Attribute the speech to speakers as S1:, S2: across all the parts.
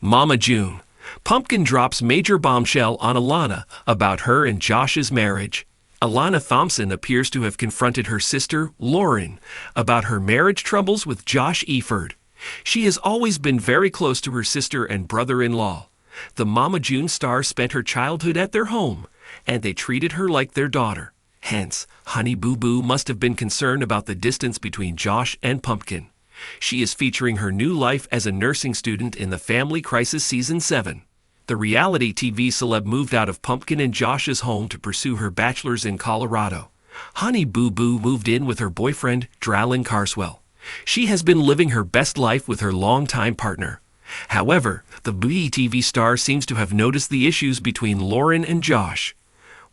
S1: Mama June. Pumpkin drops major bombshell on Alana about her and Josh's marriage. Alana Thompson appears to have confronted her sister, Lauren, about her marriage troubles with Josh Eford. She has always been very close to her sister and brother-in-law. The Mama June star spent her childhood at their home, and they treated her like their daughter. Hence, Honey Boo Boo must have been concerned about the distance between Josh and Pumpkin. She is featuring her new life as a nursing student in the Family Crisis Season 7. The reality TV celeb moved out of Pumpkin and Josh's home to pursue her bachelor's in Colorado. Honey Boo Boo moved in with her boyfriend, Dralin Carswell. She has been living her best life with her longtime partner. However, the TV star seems to have noticed the issues between Lauren and Josh.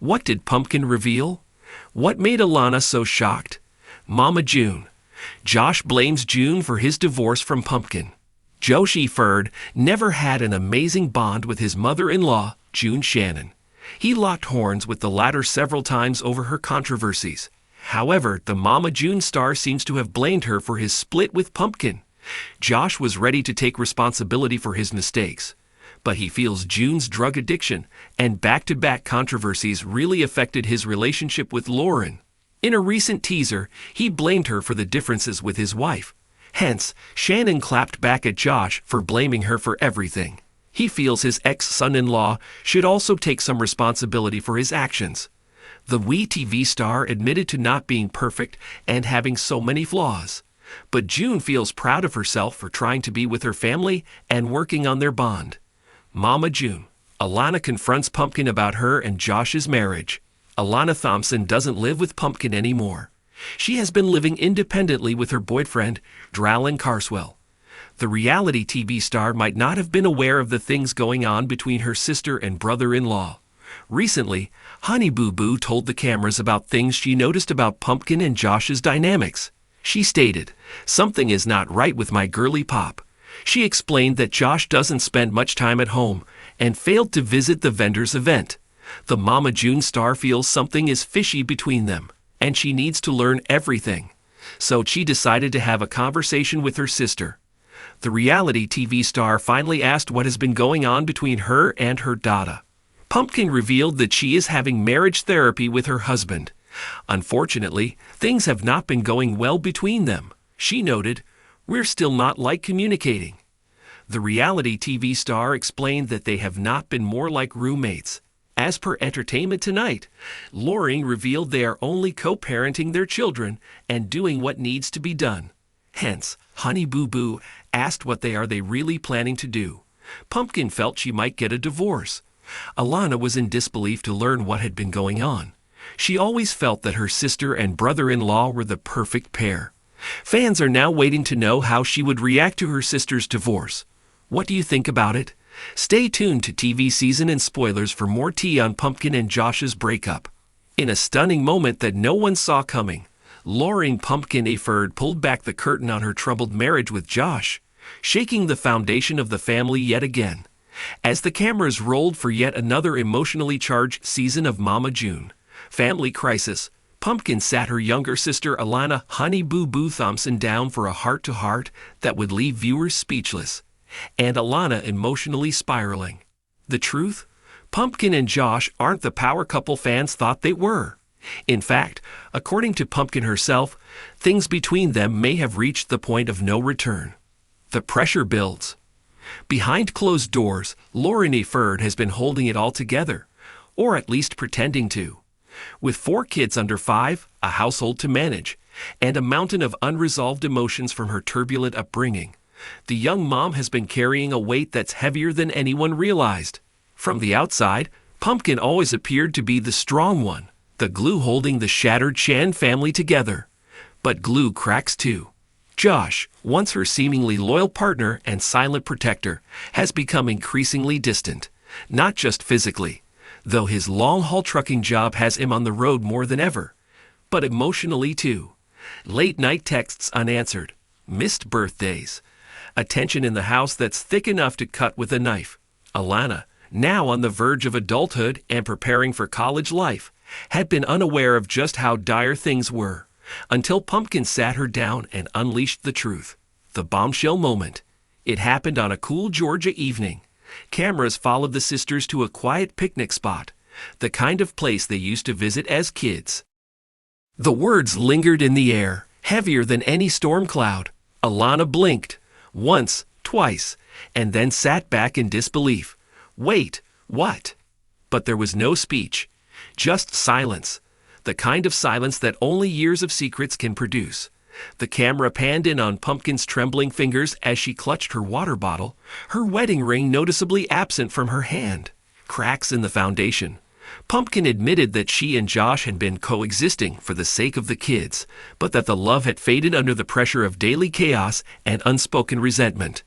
S1: What did Pumpkin reveal? What made Alana so shocked? Mama June. Josh blames June for his divorce from Pumpkin. Josh Eford never had an amazing bond with his mother-in-law, June Shannon. He locked horns with the latter several times over her controversies. However, the Mama June star seems to have blamed her for his split with Pumpkin. Josh was ready to take responsibility for his mistakes, but he feels June's drug addiction and back-to-back controversies really affected his relationship with Lauren. In a recent teaser, he blamed her for the differences with his wife. Hence, Shannon clapped back at Josh for blaming her for everything. He feels his ex-son-in-law should also take some responsibility for his actions. The TV star admitted to not being perfect and having so many flaws. But June feels proud of herself for trying to be with her family and working on their bond. Mama June. Alana confronts Pumpkin about her and Josh's marriage. Alana Thompson doesn't live with Pumpkin anymore. She has been living independently with her boyfriend, Dralin Carswell. The reality TV star might not have been aware of the things going on between her sister and brother-in-law. Recently, Honey Boo Boo told the cameras about things she noticed about Pumpkin and Josh's dynamics. She stated, "Something is not right with my girly pop." She explained that Josh doesn't spend much time at home and failed to visit the vendor's event. The Mama June star feels something is fishy between them, and she needs to learn everything. So she decided to have a conversation with her sister. The reality TV star finally asked what has been going on between her and her Dada. Pumpkin revealed that she is having marriage therapy with her husband. Unfortunately, things have not been going well between them. She noted, "We're still not like communicating." The reality TV star explained that they have not been more like roommates. As per Entertainment Tonight, Lauren revealed they are only co-parenting their children and doing what needs to be done. Hence, Honey Boo Boo asked what they are really planning to do. Pumpkin felt she might get a divorce. Alana was in disbelief to learn what had been going on. She always felt that her sister and brother-in-law were the perfect pair. Fans are now waiting to know how she would react to her sister's divorce. What do you think about it? Stay tuned to TV season and spoilers for more tea on Pumpkin and Josh's breakup. In a stunning moment that no one saw coming, Lauren Pumpkin Eford pulled back the curtain on her troubled marriage with Josh, shaking the foundation of the family yet again. As the cameras rolled for yet another emotionally charged season of Mama June, Family Crisis, Pumpkin sat her younger sister Alana Honey Boo Boo Thompson down for a heart-to-heart that would leave viewers speechless, and Alana emotionally spiraling. The truth? Pumpkin and Josh aren't the power couple fans thought they were. In fact, according to Pumpkin herself, things between them may have reached the point of no return. The pressure builds. Behind closed doors, Lauren Eford has been holding it all together, or at least pretending to. With 4 kids under 5, a household to manage, and a mountain of unresolved emotions from her turbulent upbringing, the young mom has been carrying a weight that's heavier than anyone realized. From the outside, Pumpkin always appeared to be the strong one, the glue holding the shattered Chan family together. But glue cracks too. Josh, once her seemingly loyal partner and silent protector, has become increasingly distant, not just physically, though his long-haul trucking job has him on the road more than ever, but emotionally too. Late-night texts unanswered, missed birthdays, a tension in the house that's thick enough to cut with a knife. Alana, now on the verge of adulthood and preparing for college life, had been unaware of just how dire things were, until Pumpkin sat her down and unleashed the truth. The bombshell moment. It happened on a cool Georgia evening. Cameras followed the sisters to a quiet picnic spot, the kind of place they used to visit as kids. The words lingered in the air, heavier than any storm cloud. Alana blinked, once, twice, and then sat back in disbelief. Wait, what? But there was no speech, just silence, the kind of silence that only years of secrets can produce. The camera panned in on Pumpkin's trembling fingers as she clutched her water bottle, her wedding ring noticeably absent from her hand. Cracks in the foundation. Pumpkin admitted that she and Josh had been coexisting for the sake of the kids, but that the love had faded under the pressure of daily chaos and unspoken resentment.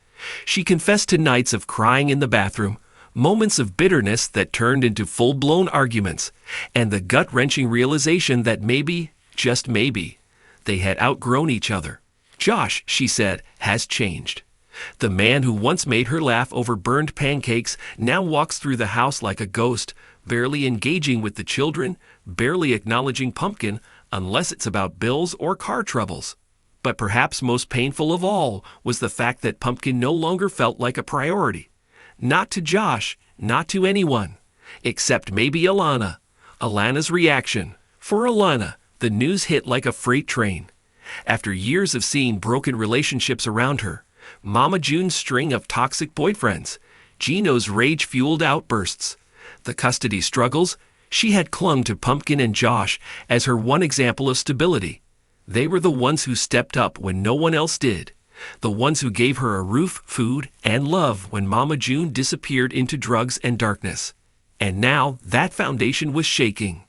S1: She confessed to nights of crying in the bathroom, moments of bitterness that turned into full-blown arguments, and the gut-wrenching realization that maybe, just maybe, they had outgrown each other. Josh, she said, has changed. The man who once made her laugh over burned pancakes now walks through the house like a ghost, barely engaging with the children, barely acknowledging Pumpkin unless it's about bills or car troubles. But perhaps most painful of all was the fact that Pumpkin no longer felt like a priority. Not to Josh, not to anyone, except maybe Alana. Alana's reaction. For Alana, the news hit like a freight train. After years of seeing broken relationships around her, Mama June's string of toxic boyfriends, Gino's rage-fueled outbursts, the custody struggles, she had clung to Pumpkin and Josh as her one example of stability. They were the ones who stepped up when no one else did, the ones who gave her a roof, food, and love when Mama June disappeared into drugs and darkness. And now that foundation was shaking.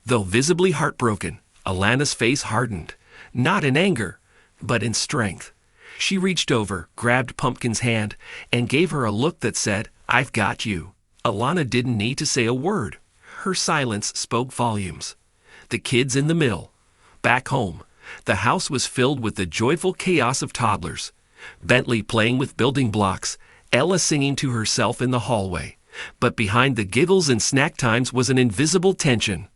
S1: Though visibly heartbroken, Alana's face hardened, not in anger, but in strength. She reached over, grabbed Pumpkin's hand, and gave her a look that said, "I've got you." Alana didn't need to say a word. Her silence spoke volumes. The kids in the mill. Back home, the house was filled with the joyful chaos of toddlers. Bentley playing with building blocks, Ella singing to herself in the hallway. But behind the giggles and snack times was an invisible tension.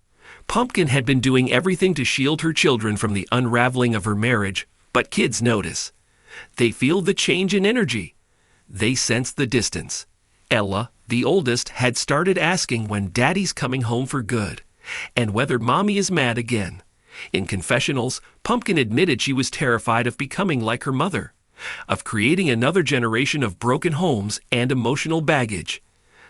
S1: Pumpkin had been doing everything to shield her children from the unraveling of her marriage, but kids notice. They feel the change in energy. They sense the distance. Ella, the oldest, had started asking when Daddy's coming home for good, and whether Mommy is mad again. In confessionals, Pumpkin admitted she was terrified of becoming like her mother, of creating another generation of broken homes and emotional baggage.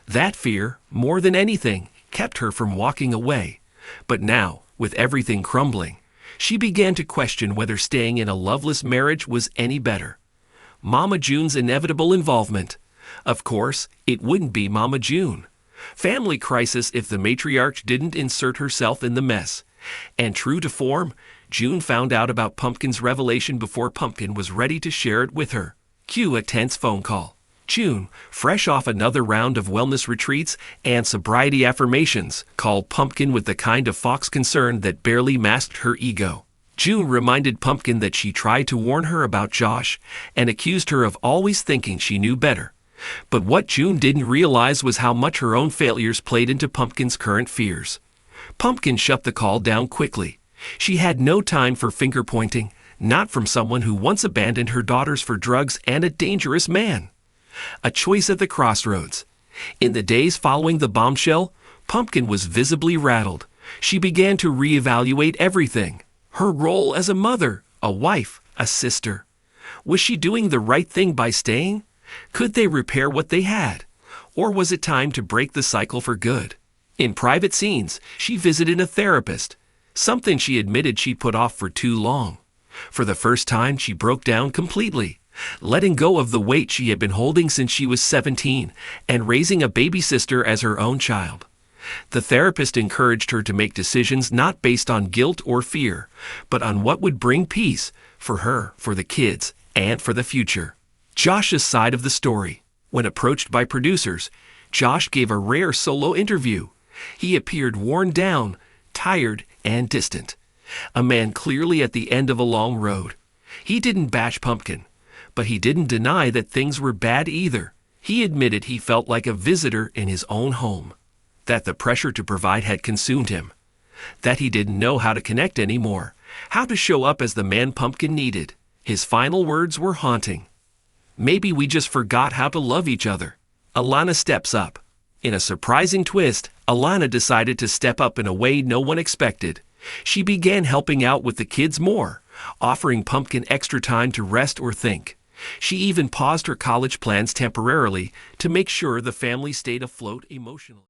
S1: That fear, more than anything, kept her from walking away. But now, with everything crumbling, she began to question whether staying in a loveless marriage was any better. Mama June's inevitable involvement. Of course, it wouldn't be Mama June. Family crisis if the matriarch didn't insert herself in the mess. And true to form, June found out about Pumpkin's revelation before Pumpkin was ready to share it with her. Cue a tense phone call. June, fresh off another round of wellness retreats and sobriety affirmations, called Pumpkin with the kind of fox concern that barely masked her ego. June reminded Pumpkin that she tried to warn her about Josh and accused her of always thinking she knew better. But what June didn't realize was how much her own failures played into Pumpkin's current fears. Pumpkin shut the call down quickly. She had no time for finger-pointing, not from someone who once abandoned her daughters for drugs and a dangerous man. A choice at the crossroads. In the days following the bombshell, Pumpkin was visibly rattled. She began to reevaluate everything. Her role as a mother, a wife, a sister. Was she doing the right thing by staying? Could they repair what they had? Or was it time to break the cycle for good? In private scenes, she visited a therapist, something she admitted she'd put off for too long. For the first time, she broke down completely, letting go of the weight she had been holding since she was 17 and raising a baby sister as her own child. The therapist encouraged her to make decisions not based on guilt or fear, but on what would bring peace for her, for the kids, and for the future. Josh's side of the story. When approached by producers, Josh gave a rare solo interview. He appeared worn down, tired, and distant. A man clearly at the end of a long road. He didn't bash Pumpkin, but he didn't deny that things were bad either. He admitted he felt like a visitor in his own home, that the pressure to provide had consumed him, that he didn't know how to connect anymore, how to show up as the man Pumpkin needed. His final words were haunting. Maybe we just forgot how to love each other. Alana steps up. In a surprising twist, Alana decided to step up in a way no one expected. She began helping out with the kids more, offering Pumpkin extra time to rest or think. She even paused her college plans temporarily to make sure the family stayed afloat emotionally.